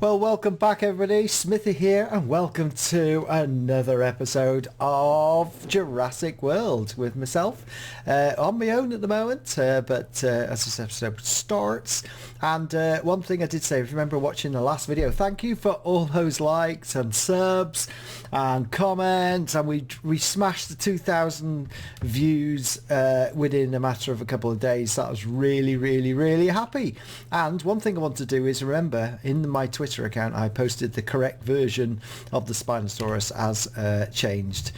Well, welcome back everybody, Smithy here, and welcome to another episode of Jurassic World with myself on my own at the moment, but as this episode starts, and one thing I did say, if you remember watching the last video, thank you for all those likes and subs and comments, and we smashed the 2,000 views within a matter of a couple of days. That was really happy. And one thing I want to do is remember, in my Twitter account I posted the correct version of the Spinosaurus as changed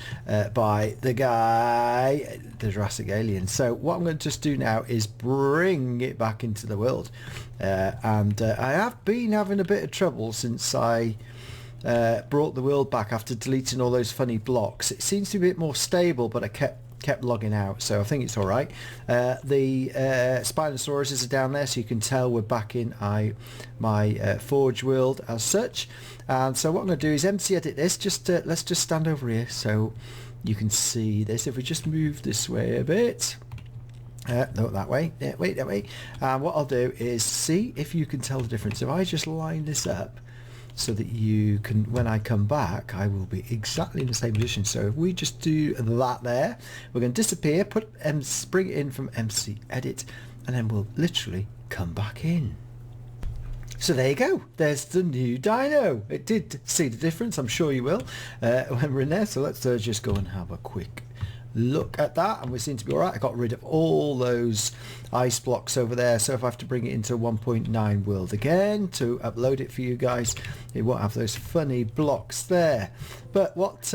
by the guy, the Jurassic alien. So what I'm going to just do now is bring it back into the world, and I have been having a bit of trouble since I brought the world back after deleting all those funny blocks. It seems to be a bit more stable, but I kept logging out, so I think it's all right. The Spinosauruses are down there, so you can tell we're back in my Forge world as such. And so what I'm going to do is MC edit this. Let's just stand over here so you can see this. If we just move this way a bit. No, that way. Yeah, wait, that way. And what I'll do is see if you can tell the difference. If I just line this up so that you can, when I come back, I will be exactly in the same position. So if we just do that there, we're going to disappear, bring it in from MC edit, and then we'll literally come back in. So there you go. There's the new dino. It did see the difference. I'm sure you will when we're in there. So let's just go and have a quick look at that, and we seem to be all right. I got rid of all those ice blocks over there, so if I have to bring it into 1.9 world again to upload it for you guys, it won't have those funny blocks there. But what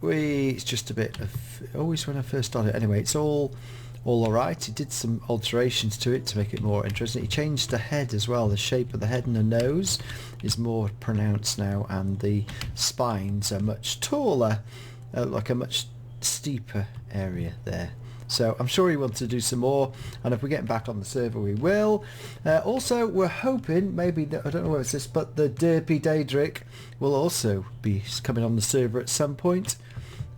it's just a bit of, always when I first started, anyway, it's all right. He did some alterations to it to make it more interesting. He changed the head as well. The shape of the head and the nose is more pronounced now, and the spines are much taller, like a much steeper area there. So I'm sure he wants to do some more, and if we get him back on the server we will. Also we're hoping, maybe, I don't know where it's this, but the Derpy Daedric will also be coming on the server at some point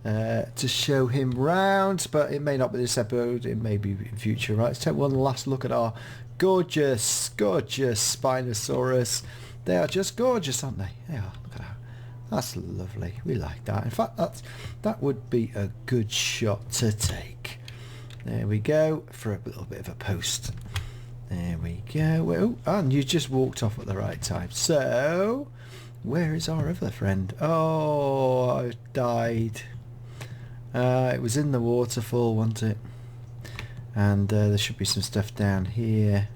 to show him round, but it may not be this episode, it may be in future. Right, let's take one last look at our gorgeous Spinosaurus. They are just gorgeous, aren't they? They are. Look at that. That's lovely. We like that. In fact, that would be a good shot to take. There we go, for a little bit of a post. There we go. Oh, and you just walked off at the right time. So, where is our other friend? Oh, I died. It was in the waterfall, wasn't it? And there should be some stuff down here.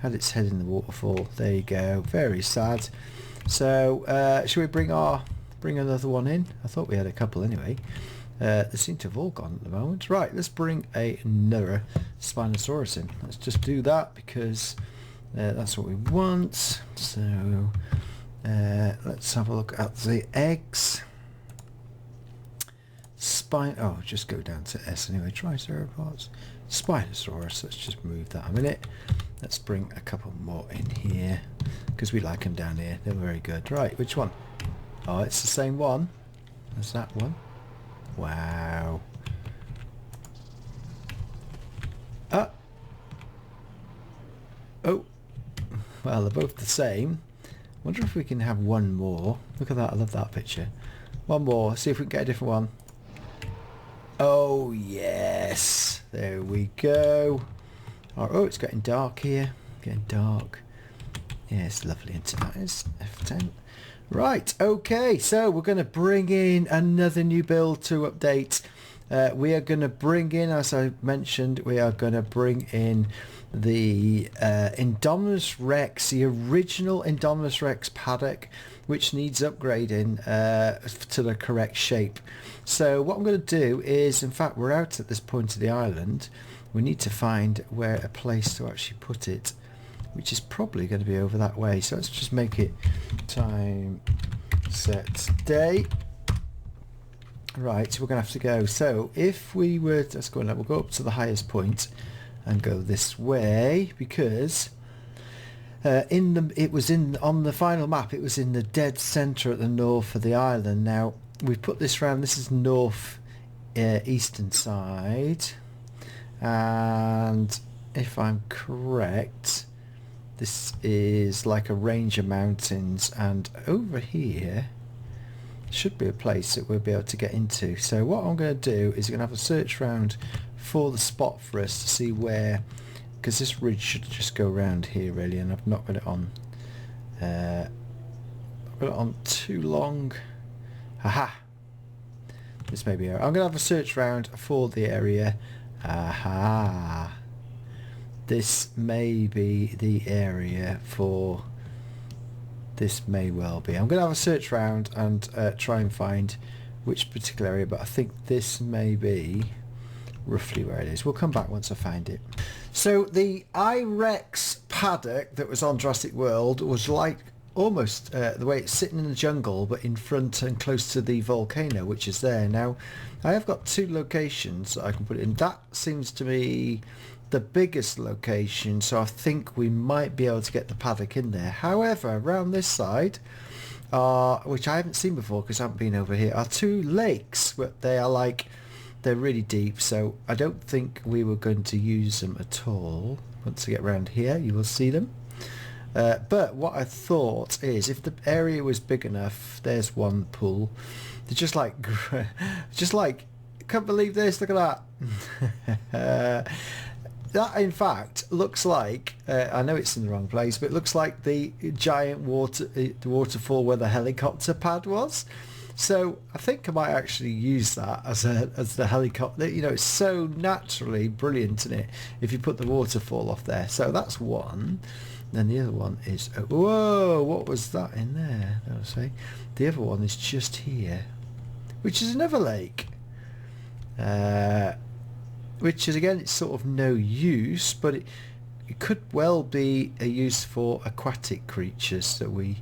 Had its head in the waterfall. There you go. Very sad. So should we bring another one in? I thought we had a couple anyway. They seem to have all gone at the moment. Right, let's bring another Spinosaurus in. Let's just do that because that's what we want. So let's have a look at the eggs. Oh, just go down to S anyway. Triceratops, Spinosaurus. Let's just move that a minute. Let's bring a couple more in here because we like them down here. They're very good. Right, which one? Oh, it's the same one as that one. Wow. Oh, well, they're both the same. Wonder if we can have one more. Look at that. I love that picture. One more. See if we can get a different one. Oh yes, there we go. Oh, it's getting dark here. Getting dark. Yeah, it's lovely. And that is F10. Right, okay, so we're going to bring in another new build to update. We are going to bring in, as I mentioned, we are going to bring in the Indominus Rex, the original Indominus Rex Paddock, which needs upgrading to the correct shape. So what I'm going to do is, in fact, we're out at this point of the island. We need to find where a place to actually put it, which is probably going to be over that way. So let's just make it time, set, day. Right, so we're going to have to go. So if we were, let's go, we'll go up to the highest point and go this way, because it was on the final map, it was in the dead center at the north of the island. Now we've put this round. This is north eastern side, and if I'm correct, This is like a range of mountains, and over here should be a place that we'll be able to get into. So what I'm going to do is I'm going to have a search round for the spot for us to see where, because this ridge should just go around here really, and I've not got it on I've got it on too long. Aha, this may be I'm going to have a search round for the area. Aha, this may be the area for, this may well be. I'm going to have a search round and try and find which particular area, but I think this may be roughly where it is. We'll come back once I find it. So the IREX Paddock that was on Jurassic World was like almost the way it's sitting in the jungle, but in front and close to the volcano, which is there. Now I have got two locations that I can put it in. That seems to be the biggest location, so I think we might be able to get the paddock in there. However, around this side, which I haven't seen before because I haven't been over here, are two lakes, but they are like, they're really deep, so I don't think we were going to use them at all. Once I get around here you will see them. But what I thought is, if the area was big enough, there's one pool, they're just like can't believe this, look at that. That in fact looks like, I know it's in the wrong place, but it looks like the giant the waterfall where the helicopter pad was. So I think I might actually use that as the helicopter. You know, it's so naturally brilliant, isn't it, if you put the waterfall off there. So that's one. Then the other one is, whoa, what was that in there? I'll say the other one is just here, which is another lake. Which is, again, it's sort of no use, but it could well be a use for aquatic creatures that we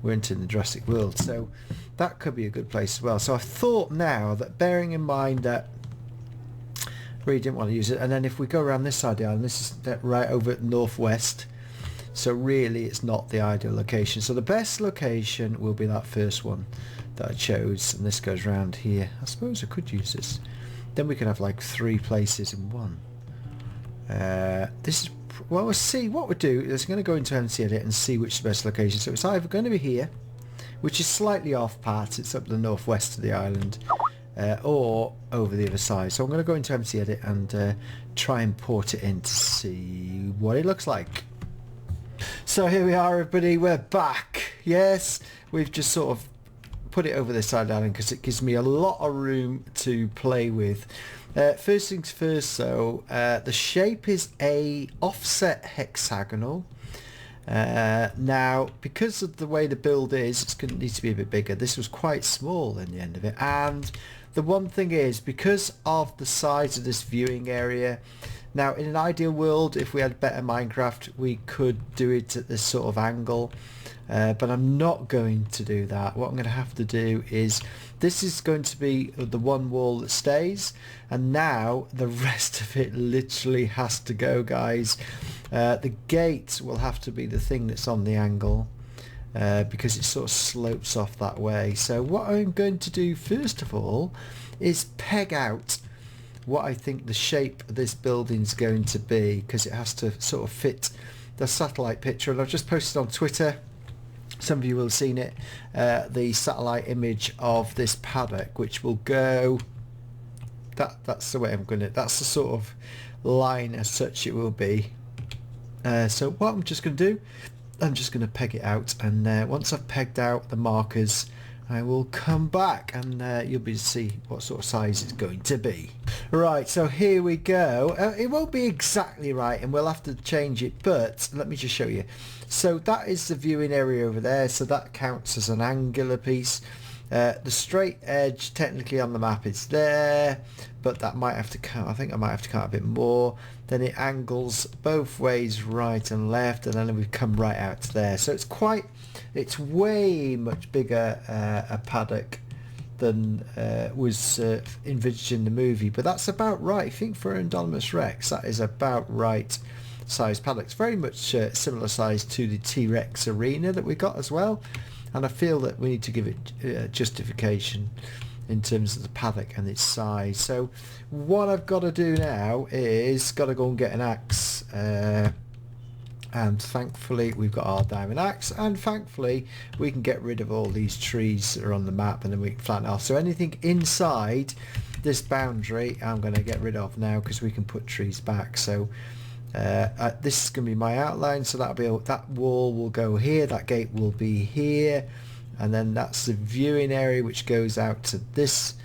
weren't in the Jurassic World, so that could be a good place as well. So I thought now that, bearing in mind that I really didn't want to use it, and then if we go around this side of the island, this is right over at northwest, so really it's not the ideal location. So the best location will be that first one that I chose, and this goes around here. I suppose I could use this. Then we could have like 3 places in one. This is, well, we'll see. What we'll do is I'm going to go into NPC Edit and see which is the best location. So it's either going to be here, which is slightly off part, it's up the northwest of the island, or over the other side. So I'm going to go into NPC Edit and try and port it in to see what it looks like. So here we are, everybody, we're back. Yes, we've just sort of put it over this side of the island because it gives me a lot of room to play with. First things first though, the shape is a offset hexagonal. Now, because of the way the build is, it's going to need to be a bit bigger. This was quite small in the end of it, and the one thing is, because of the size of this viewing area, now in an ideal world, if we had better Minecraft, we could do it at this sort of angle, but I'm not going to do that. What I'm going to have to do is, this is going to be the one wall that stays, and now the rest of it literally has to go, guys. The gate will have to be the thing that's on the angle, because it sort of slopes off that way. So what I'm going to do first of all is peg out what I think the shape of this building's going to be, because it has to sort of fit the satellite picture, and I've just posted on Twitter, some of you will have seen it, the satellite image of this paddock, which will go, that's the way I'm going to, that's the sort of line as such it will be. So what I'm just going to do, I'm just going to peg it out, and once I've pegged out the markers, I will come back and you'll be able to see what sort of size it's going to be. Right, so here we go. It won't be exactly right and we'll have to change it, but let me just show you. So that is the viewing area over there, so that counts as an angular piece. The straight edge technically on the map is there, but that might have to count, I think I might have to count a bit more. Then it angles both ways, right and left, and then we've come right out to there. So it's way much bigger a paddock than was envisaged in the movie, but that's about right. I think for Indominus Rex, that is about right size paddock. It's very much similar size to the T-Rex arena that we got as well, and I feel that we need to give it justification in terms of the paddock and its size. So what I've got to do now is got to go and get an axe, And thankfully we've got our diamond axe, and thankfully we can get rid of all these trees that are on the map, and then we can flatten it off. So anything inside this boundary I'm going to get rid of now, because we can put trees back. So this is going to be my outline, so that'll be, that wall will go here, that gate will be here, and then that's the viewing area which goes out to this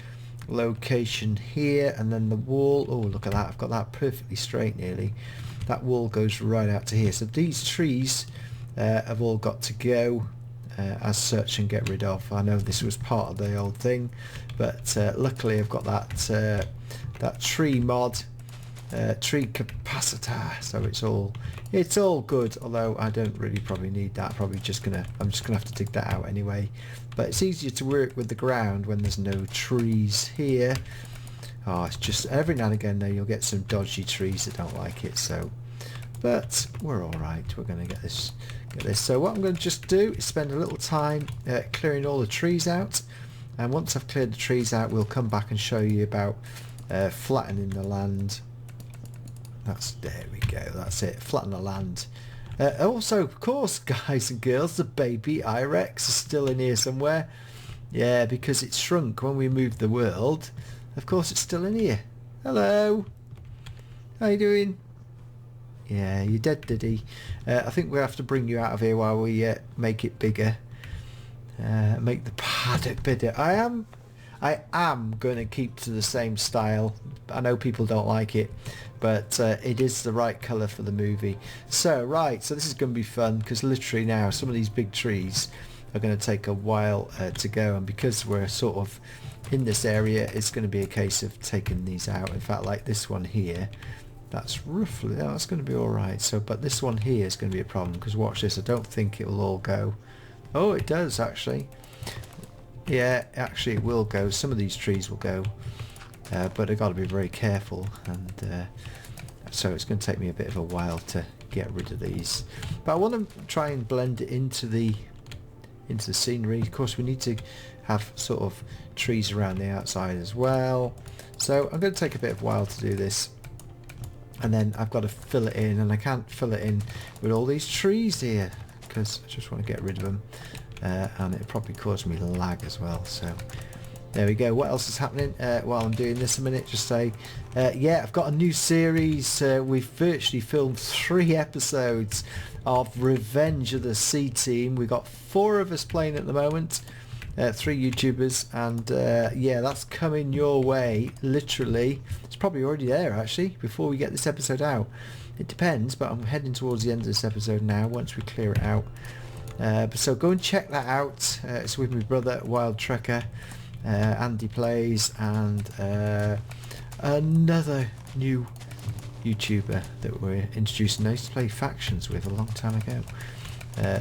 location here, and then the wall, oh look at that, I've got that perfectly straight nearly. That wall goes right out to here. So these trees have all got to go as such and get rid of. I know this was part of the old thing, but luckily I've got that that tree mod, tree capacitor, so it's all good. Although I don't really probably need that. I'm just gonna have to dig that out anyway. But it's easier to work with the ground when there's no trees here. Oh, it's just every now and again though you'll get some dodgy trees that don't like it, so but we're alright, we're going to get this. So what I'm going to just do is spend a little time clearing all the trees out, and once I've cleared the trees out we'll come back and show you about flattening the land. There we go, that's it, flatten the land. Also, of course, guys and girls, the baby IREX is still in here somewhere. Yeah, because it shrunk when we moved the world. Of course it's still in here. Hello. How you doing? Yeah, you're dead, Diddy. I think we'll have to bring you out of here while we make it bigger. Make the paddock bigger. I am going to keep to the same style. I know people don't like it, but it is the right colour for the movie. So, right, so this is going to be fun, because literally now some of these big trees are going to take a while to go, and because we're sort of in this area, it's going to be a case of taking these out. In fact, like this one here, that's roughly, that's going to be alright. So, but this one here is going to be a problem, because watch this, I don't think it will all go. Oh, it does actually. Yeah, actually it will go. Some of these trees will go, but I've got to be very careful, and so it's going to take me a bit of a while to get rid of these. But I want to try and blend it into the scenery. Of course, we need to have sort of trees around the outside as well. So I'm going to take a bit of a while to do this, and then I've got to fill it in, and I can't fill it in with all these trees here because I just want to get rid of them, and it probably caused me lag as well. So there we go. What else is happening while I'm doing this a minute? Just say, yeah, I've got a new series. We've virtually filmed 3 episodes of Revenge of the Sea Team. We've got 4 of us playing at the moment, 3 YouTubers, and yeah, that's coming your way. Literally, it's probably already there actually before we get this episode out. It depends, but I'm heading towards the end of this episode now once we clear it out. So go and check that out. It's with my brother Wild Trekker, Andy Plays, and another new YouTuber that we're introducing. I used to play Factions with a long time ago.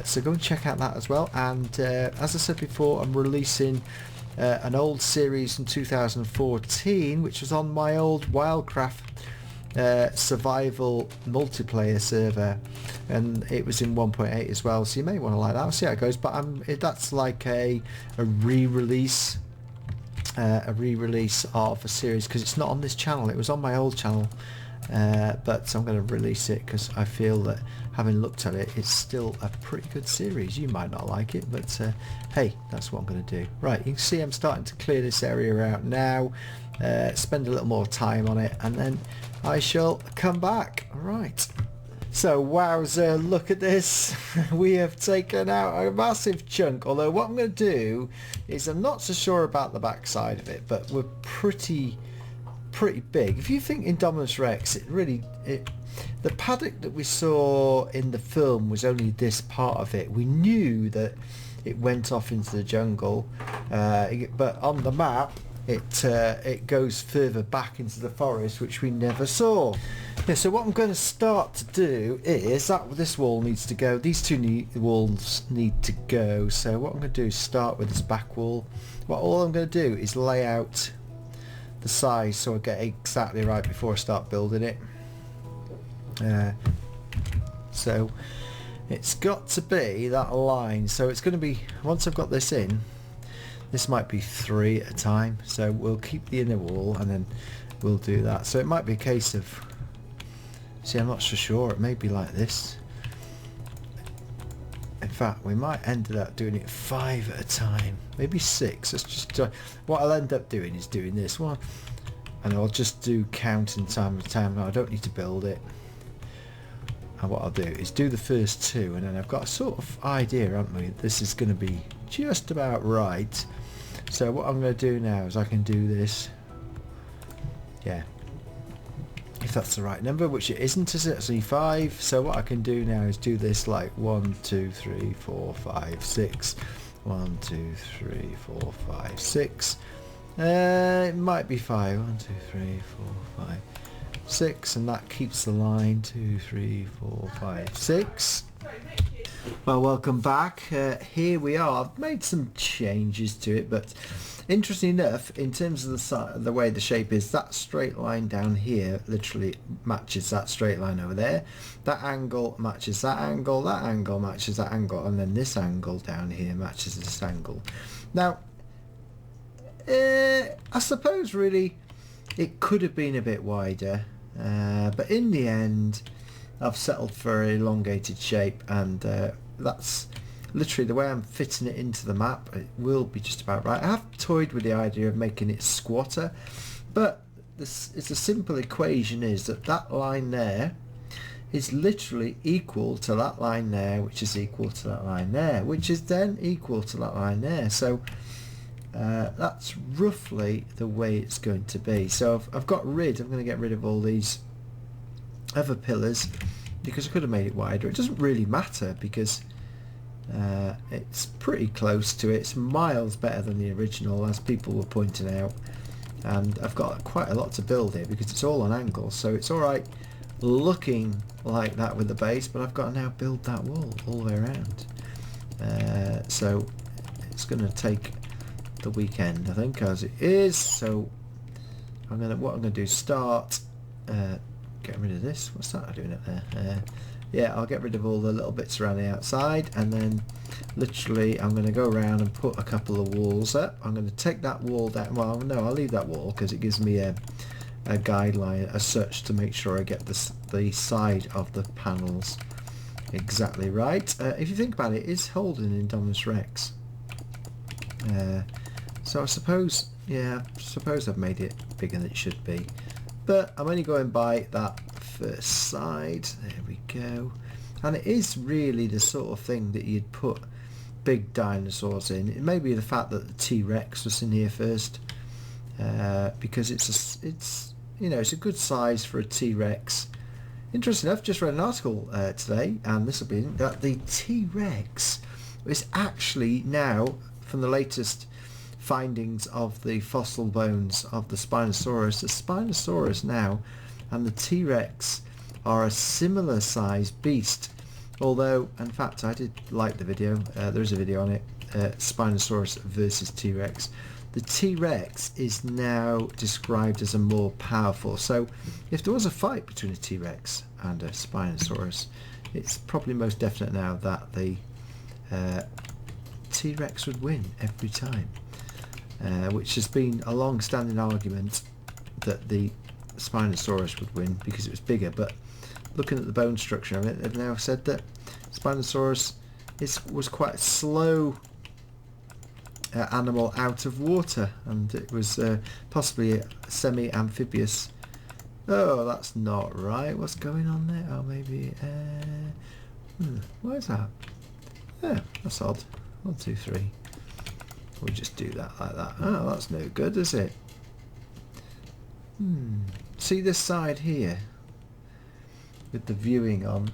So go and check out that as well. And as I said before, I'm releasing an old series from 2014, which was on my old WildCraft survival multiplayer server, and it was in 1.8 as well, so you may want to like that. I'll see how it goes, but that's like a re-release of a series, because it's not on this channel. It was on my old channel, but I'm going to release it because I feel that, having looked at it, it's still a pretty good series. You might not like it, but hey, that's what I'm going to do. Right, you can see I'm starting to clear this area out now, spend a little more time on it, and then I shall come back. Right, so wowza, look at this. We have taken out a massive chunk, although what I'm going to do is, I'm not so sure about the back side of it, but we're pretty big. If you think Indominus Rex, the paddock that we saw in the film was only this part of it. We knew that it went off into the jungle, but on the map it goes further back into the forest, which we never saw. Yeah, so what I'm going to start to do is this wall needs to go. These 2 walls need to go. So what I'm going to do is start with this back wall. All I'm going to do is lay out the size so I get exactly right before I start building it. So it's got to be that line. So it's going to be, once I've got this in, this might be 3 at a time. So we'll keep the inner wall and then we'll do that. So it might be a case of, see, I'm not so sure. It may be like this. fact, we might end up doing it 5 at a time, maybe 6. Let's just what I'll end up doing is doing this one, and I'll just do counting time to time. I don't need to build it. And what I'll do is do the first 2, and then I've got a sort of idea, haven't we? This is going to be just about right. So what I'm going to do now is I can do this. Yeah. If that's the right number, which it isn't, is it? It's only 5. So what I can do now is do this like 1, 2, 3, 4, 5, 6. 1, 2, 3, 4, 5, 6. It might be 5. 1, 2, 3, 4, 5, 6, and that keeps the line. 2, 3, 4, 5, 6. Well, welcome back. Here we are. I've made some changes to it, but interesting enough, in terms of the way the shape is, that straight line down here literally matches that straight line over there. That angle matches that angle matches that angle, and then this angle down here matches this angle. Now, I suppose really it could have been a bit wider, but in the end I've settled for an elongated shape, and that's literally the way I'm fitting it into the map. It will be just about right. I have toyed with the idea of making it squatter, but it's a simple equation is that line there is literally equal to that line there, which is equal to that line there, which is then equal to that line there. So that's roughly the way it's going to be. So I'm going to get rid of all these other pillars, because I could have made it wider. It doesn't really matter, because it's pretty close to it. It's miles better than the original, as people were pointing out, and I've got quite a lot to build here because it's all on angles, so it's alright looking like that with the base, but I've got to now build that wall all the way around. So it's going to take the weekend, I think, as it is. So what I'm going to do is start getting rid of this. What's that doing up there? Yeah, I'll get rid of all the little bits around the outside, and then literally I'm going to go around and put a couple of walls up. I'm going to take that wall down. Well, no, I'll leave that wall because it gives me a guideline as such to make sure I get the side of the panels exactly right. If you think about it, it's holding Indominus Rex. So I suppose, yeah, I've made it bigger than it should be. But I'm only going by that first side. There we go. And it is really the sort of thing that you'd put big dinosaurs in. It may be the fact that the T-Rex was in here first, because it's a good size for a T-Rex. Interesting enough, just read an article today, and this will be that the T-Rex is actually now, from the latest findings of the fossil bones of the Spinosaurus now and the T-Rex are a similar sized beast. Although, in fact, I did like the video. There is a video on it, Spinosaurus versus T-Rex. The T-Rex is now described as a more powerful. So if there was a fight between a T-Rex and a Spinosaurus, it's probably most definite now that the T-Rex would win every time. Which has been a long-standing argument that the Spinosaurus would win because it was bigger, but looking at the bone structure of it, they've now said that Spinosaurus was quite a slow animal out of water, and it was possibly semi-amphibious. Oh, that's not right. What's going on there? Oh, maybe... what is that? Yeah, that's odd. 1, 2, 3. We'll just do that like that. Oh, that's no good, is it? See this side here with the viewing on?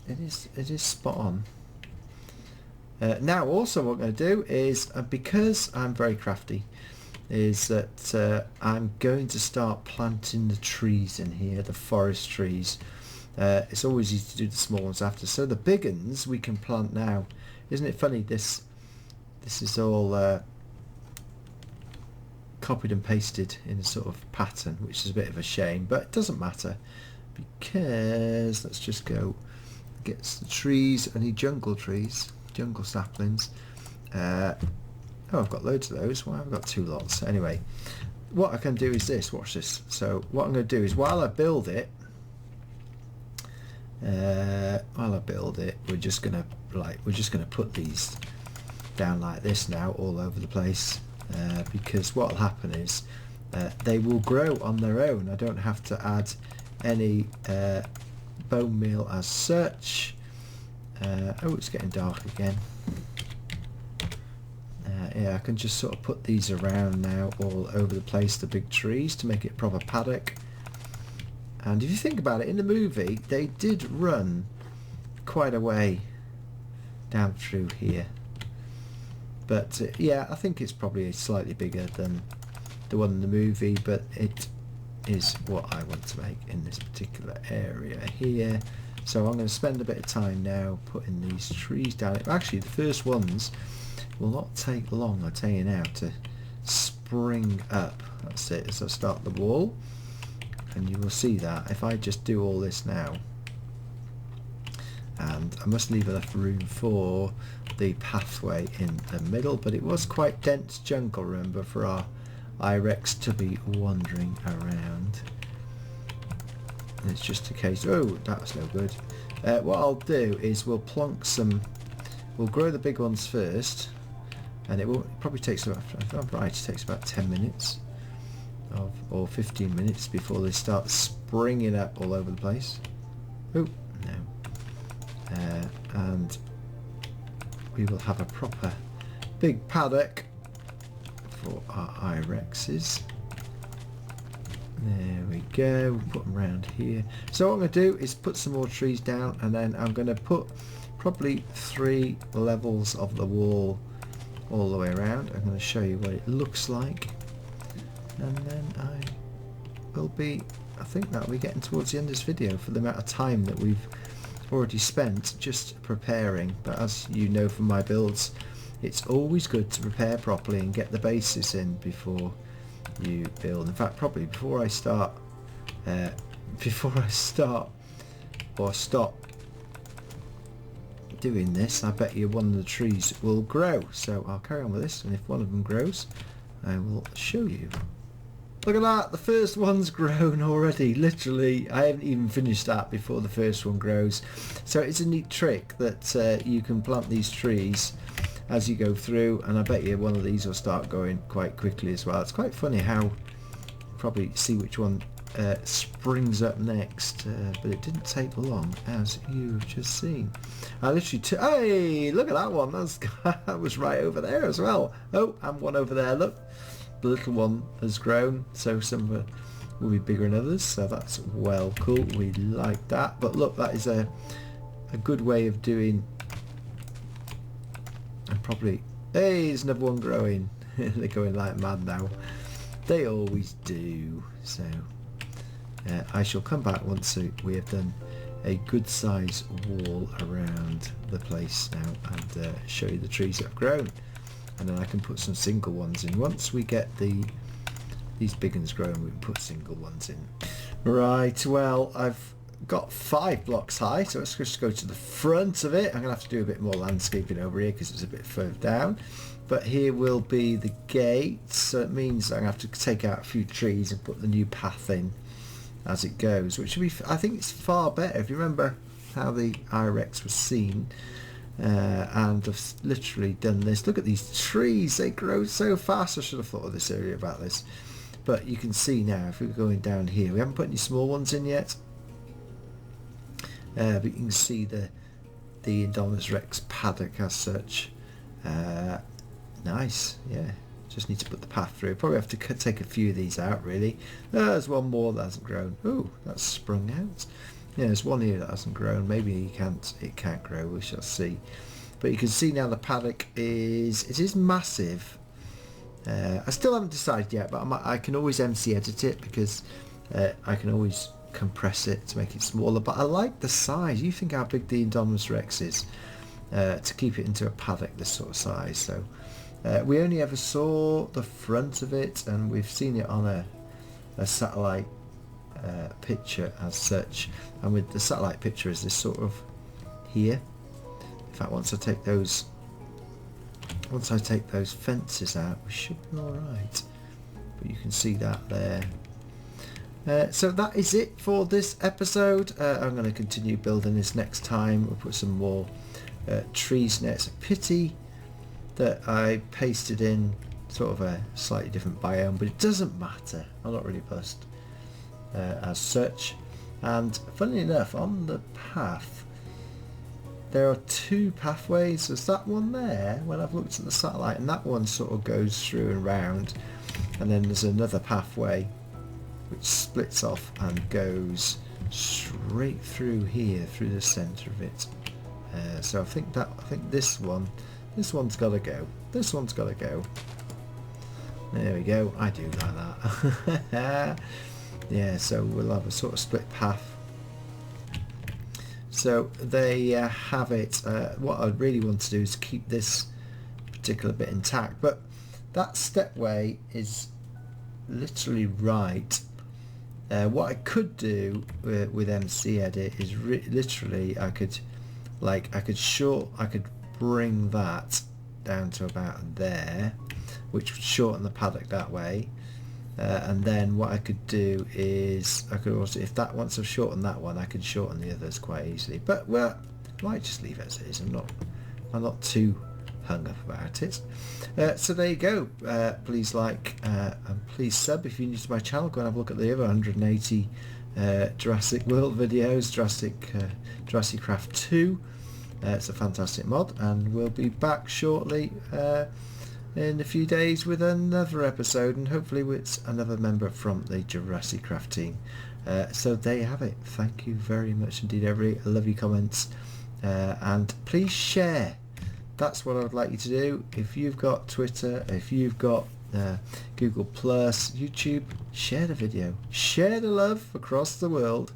It is spot on. Now, also what I'm going to do is, because I'm very crafty, is that I'm going to start planting the trees in here, the forest trees. It's always easy to do the small ones after, so the big ones we can plant now. Isn't it funny? This is all copied and pasted in a sort of pattern, which is a bit of a shame, but it doesn't matter, because let's just go get the trees. I need jungle trees, jungle saplings. Oh, I've got loads of those. Why have I got 2 lots? Anyway, what I can do is this. Watch this. So what I'm going to do is, while I build it, While I build it, we're just gonna put these down like this now all over the place, because what will happen is they will grow on their own. I don't have to add any bone meal as such. Oh, it's getting dark again. Yeah, I can just sort of put these around now all over the place, the big trees, to make it proper paddock. And if you think about it, in the movie they did run quite a way down through here, but yeah, I think it's probably slightly bigger than the one in the movie, but it is what I want to make in this particular area here. So I'm going to spend a bit of time now putting these trees down. Actually, the first ones will not take long, I tell you now, to spring up. That's it, as I start the wall. And you will see that if I just do all this now, and I must leave enough room for the pathway in the middle, but it was quite dense jungle, remember, for our IREX to be wandering around. And it's just a case, oh, that was no good. What I'll do is we'll grow the big ones first, and it probably takes about, if I'm right, it takes about 10 minutes. Or 15 minutes before they start springing up all over the place. Oh, no. And we will have a proper big paddock for our IREXs. There we go, we'll put them around here. So what I'm going to do is put some more trees down, and then I'm going to put probably 3 levels of the wall all the way around. I'm going to show you what it looks like. And then I think that'll be getting towards the end of this video for the amount of time that we've already spent just preparing. But as you know from my builds, it's always good to prepare properly and get the basis in before you build. In fact, probably before I start or stop doing this, I bet you one of the trees will grow. So I'll carry on with this, and if one of them grows, I will show you. Look at that, the first one's grown already. Literally, I haven't even finished that before the first one grows. So it's a neat trick that you can plant these trees as you go through, and I bet you one of these will start going quite quickly as well. It's quite funny how, probably see which one springs up next, but it didn't take long, as you've just seen. I literally hey, look at that one, that was right over there as well. Oh, and one over there, look. The little one has grown, so some will be bigger than others, so that's well cool. We like that. But look, that is a good way of doing. And probably, hey, there's another one growing. They're going like mad now. They always do. So I shall come back once we have done a good size wall around the place now, and show you the trees that have grown. And then I can put some single ones in. Once we get these big ones growing, we can put single ones in. Right, well, I've got 5 blocks high, so let's just go to the front of it. I'm going to have to do a bit more landscaping over here because it's a bit further down. But here will be the gate, so it means I'm going to have to take out a few trees and put the new path in as it goes, which will be, I think it's far better. If you remember how the IREX was seen, and I've literally done this. Look at these trees, they grow so fast. I should have thought of this earlier about this, but you can see now if we're going down here, we haven't put any small ones in yet, but you can see the Indominus IREX Paddock as such. Nice, yeah, just need to put the path through. Probably have to take a few of these out really. There's one more that hasn't grown. Oh, that's sprung out. Yeah, there's one here that hasn't grown. Maybe it can't grow. We shall see. But you can see now the paddock is massive. I still haven't decided yet, but I can always MC edit it because I can always compress it to make it smaller. But I like the size. You think how big the Indominus Rex is to keep it into a paddock this sort of size. So we only ever saw the front of it, and we've seen it on a satellite picture as such, and with the satellite picture is this sort of here. In fact, once I take those fences out, we should be all right. But you can see that there. So that is it for this episode. I'm going to continue building this next time. We'll put some more trees in it. It's a pity that I pasted in sort of a slightly different biome, but it doesn't matter. I'm not really fussed as such. And funnily enough, on the path there are two pathways. There's that one there when I've looked at the satellite, and that one sort of goes through and round, and then there's another pathway which splits off and goes straight through here, through the centre of it. So I think this one's got to go. This one's got to go. There we go. I do like that. Yeah, so we'll have a sort of split path. So there you have it. What I really want to do is keep this particular bit intact, but that stepway is literally right. What I could do with MC Edit is literally I could bring that down to about there, which would shorten the paddock that way. And then what I could do is I could also, if that once I've shortened that one, I could shorten the others quite easily. But well, I might just leave it as it is. I'm not too hung up about it. So there you go. Please like and please sub if you're new to my channel. Go and have a look at the other 180 Jurassic World videos. JurassiCraft 2. It's a fantastic mod, and we'll be back shortly in a few days with another episode, and hopefully with another member from the JurassiCraft team. So there you have it. Thank you very much indeed, everybody. I love your comments, and please share. That's what I would like you to do. If you've got Twitter, if you've got Google Plus, YouTube, share the video. Share the love across the world.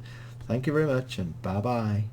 Thank you very much, and bye bye.